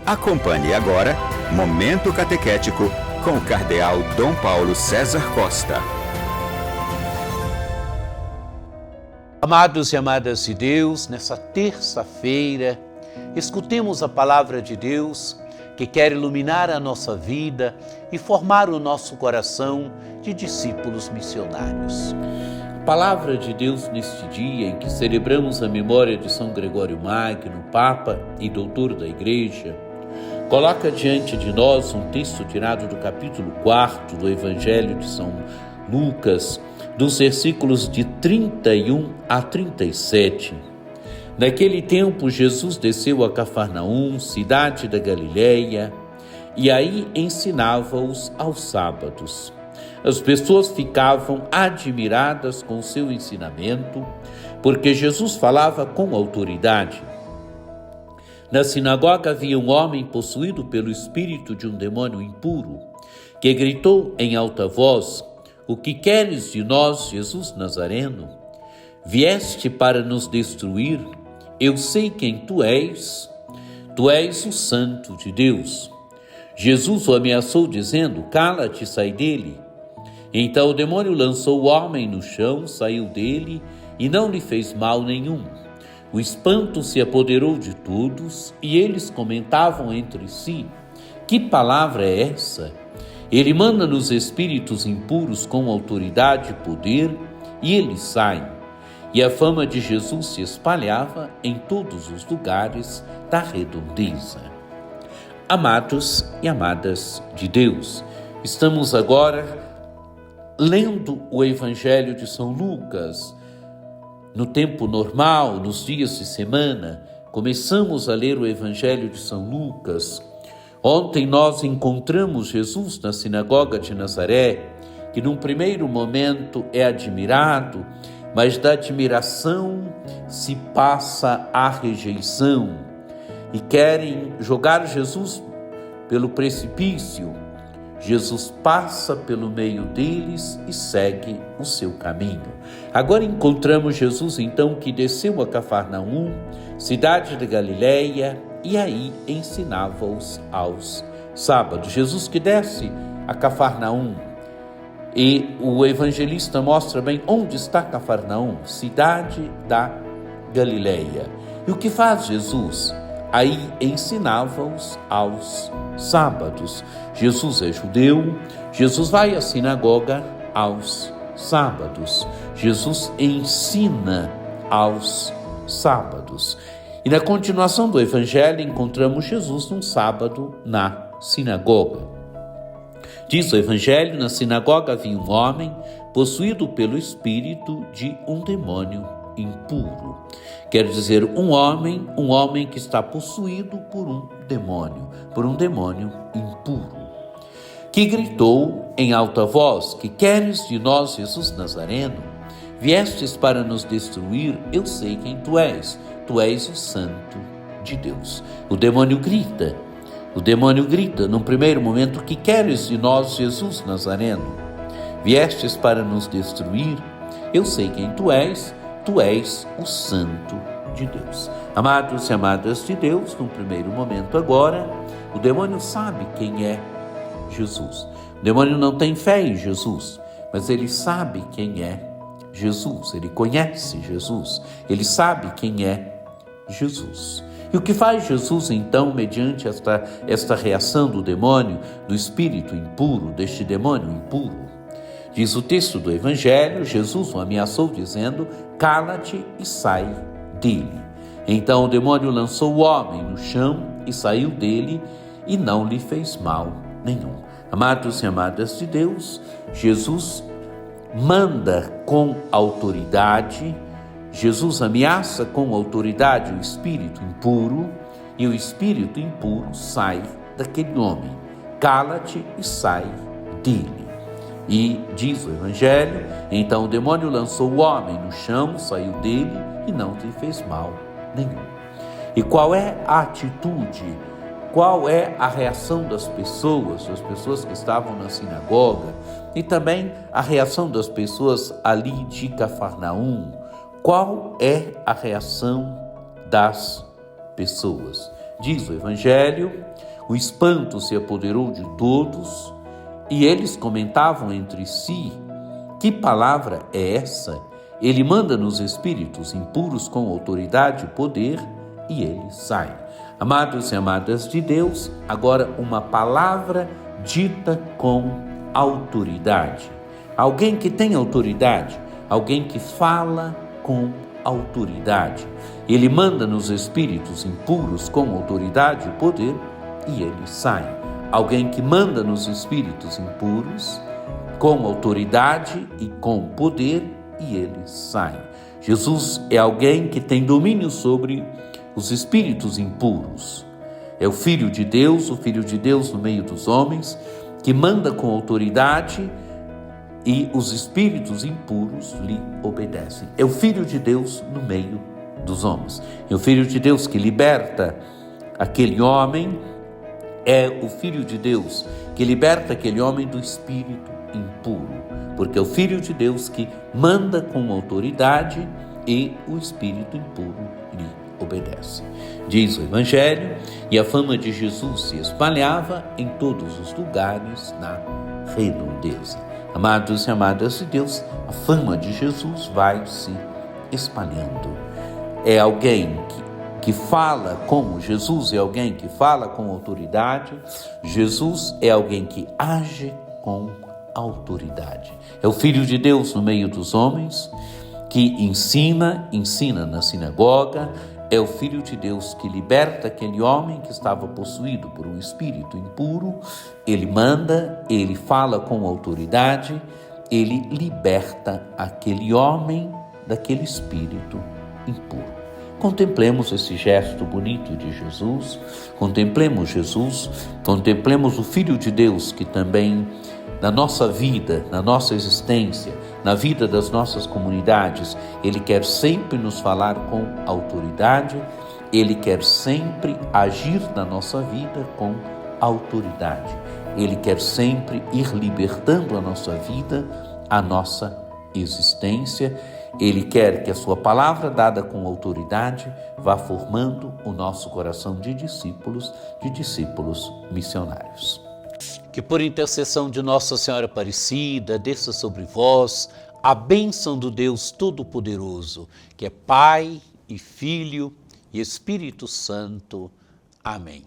Acompanhe agora Momento Catequético com o Cardeal Dom Paulo César Costa. Amados e amadas de Deus, nessa terça-feira, escutemos a palavra de Deus que quer iluminar a nossa vida e formar o nosso coração de discípulos missionários. A palavra de Deus neste dia em que celebramos a memória de São Gregório Magno, Papa e Doutor da Igreja, coloca diante de nós um texto tirado do capítulo 4 do Evangelho de São Lucas, dos versículos de 31 a 37. Naquele tempo, Jesus desceu a Cafarnaum, cidade da Galileia, e aí ensinava-os aos sábados. As pessoas ficavam admiradas com o seu ensinamento, porque Jesus falava com autoridade. Na sinagoga havia um homem possuído pelo espírito de um demônio impuro, que gritou em alta voz: "O que queres de nós, Jesus Nazareno? Vieste para nos destruir? Eu sei quem tu és o Santo de Deus." Jesus o ameaçou dizendo: "Cala-te, sai dele." Então o demônio lançou o homem no chão, saiu dele e não lhe fez mal nenhum. O espanto se apoderou de todos e eles comentavam entre si: "Que palavra é essa? Ele manda nos espíritos impuros com autoridade e poder e eles saem." E a fama de Jesus se espalhava em todos os lugares da redondeza. Amados e amadas de Deus, estamos agora lendo o Evangelho de São Lucas. No tempo normal, nos dias de semana, começamos a ler o Evangelho de São Lucas. Ontem nós encontramos Jesus na sinagoga de Nazaré, que num primeiro momento é admirado, mas da admiração se passa à rejeição e querem jogar Jesus pelo precipício. Jesus passa pelo meio deles e segue o seu caminho. Agora encontramos Jesus então que desceu a Cafarnaum, cidade da Galileia, e aí ensinava-os aos sábados. Jesus que desce a Cafarnaum, e o evangelista mostra bem onde está Cafarnaum, cidade da Galileia. E o que faz Jesus? Aí ensinava-os aos sábados. Jesus é judeu, Jesus vai à sinagoga aos sábados. Jesus ensina aos sábados. E na continuação do Evangelho encontramos Jesus num sábado na sinagoga. Diz o Evangelho: na sinagoga havia um homem possuído pelo espírito de um demônio impuro. Quer dizer, um homem que está possuído por um demônio impuro, que gritou em alta voz: "Que queres de nós, Jesus Nazareno? Viestes para nos destruir? Eu sei quem tu és o Santo de Deus." O demônio grita num primeiro momento: "Que queres de nós, Jesus Nazareno? Viestes para nos destruir? Eu sei quem tu és o Santo de Deus." Amados e amadas de Deus, num primeiro momento agora, o demônio sabe quem é Jesus. O demônio não tem fé em Jesus, mas ele sabe quem é Jesus, ele conhece Jesus, ele sabe quem é Jesus. E o que faz Jesus então, mediante esta reação do demônio, do espírito impuro, deste demônio impuro? Diz o texto do Evangelho: Jesus o ameaçou dizendo: "Cala-te e sai dele." Então o demônio lançou o homem no chão e saiu dele e não lhe fez mal nenhum. Amados e amadas de Deus, Jesus manda com autoridade, Jesus ameaça com autoridade o espírito impuro e o espírito impuro sai daquele homem. Cala-te e sai dele. E diz o Evangelho: então o demônio lançou o homem no chão, saiu dele e não lhe fez mal nenhum. E qual é a atitude, qual é a reação das pessoas que estavam na sinagoga e também a reação das pessoas ali de Cafarnaum? Qual é a reação das pessoas? Diz o Evangelho, o espanto se apoderou de todos e eles comentavam entre si: que palavra é essa? Ele manda nos espíritos impuros com autoridade e poder e eles saem. Amados e amadas de Deus, agora uma palavra dita com autoridade. Alguém que tem autoridade, alguém que fala com autoridade. Ele manda nos espíritos impuros com autoridade e poder e eles saem. Alguém que manda nos espíritos impuros com autoridade e com poder e eles saem. Jesus é alguém que tem domínio sobre os espíritos impuros. É o Filho de Deus, o Filho de Deus no meio dos homens, que manda com autoridade e os espíritos impuros lhe obedecem. É o Filho de Deus no meio dos homens. É o Filho de Deus que liberta aquele homem, é o Filho de Deus que liberta aquele homem do espírito impuro, porque é o Filho de Deus que manda com autoridade e o espírito impuro lhe obedece. Diz o Evangelho, e a fama de Jesus se espalhava em todos os lugares na redondeza. Amados e amadas de Deus, a fama de Jesus vai se espalhando. É alguém que fala como Jesus, é alguém que fala com autoridade. Jesus é alguém que age com autoridade. É o Filho de Deus no meio dos homens, que ensina na sinagoga. É o Filho de Deus que liberta aquele homem que estava possuído por um espírito impuro. Ele manda, ele fala com autoridade, ele liberta aquele homem daquele espírito impuro. Contemplemos esse gesto bonito de Jesus, contemplemos Jesus, contemplemos o Filho de Deus que também na nossa vida, na nossa existência, na vida das nossas comunidades, Ele quer sempre nos falar com autoridade, Ele quer sempre agir na nossa vida com autoridade. Ele quer sempre ir libertando a nossa vida, a nossa existência. Ele quer que a sua palavra dada com autoridade vá formando o nosso coração de discípulos missionários. Que por intercessão de Nossa Senhora Aparecida, desça sobre vós a bênção do Deus Todo-Poderoso, que é Pai e Filho e Espírito Santo. Amém.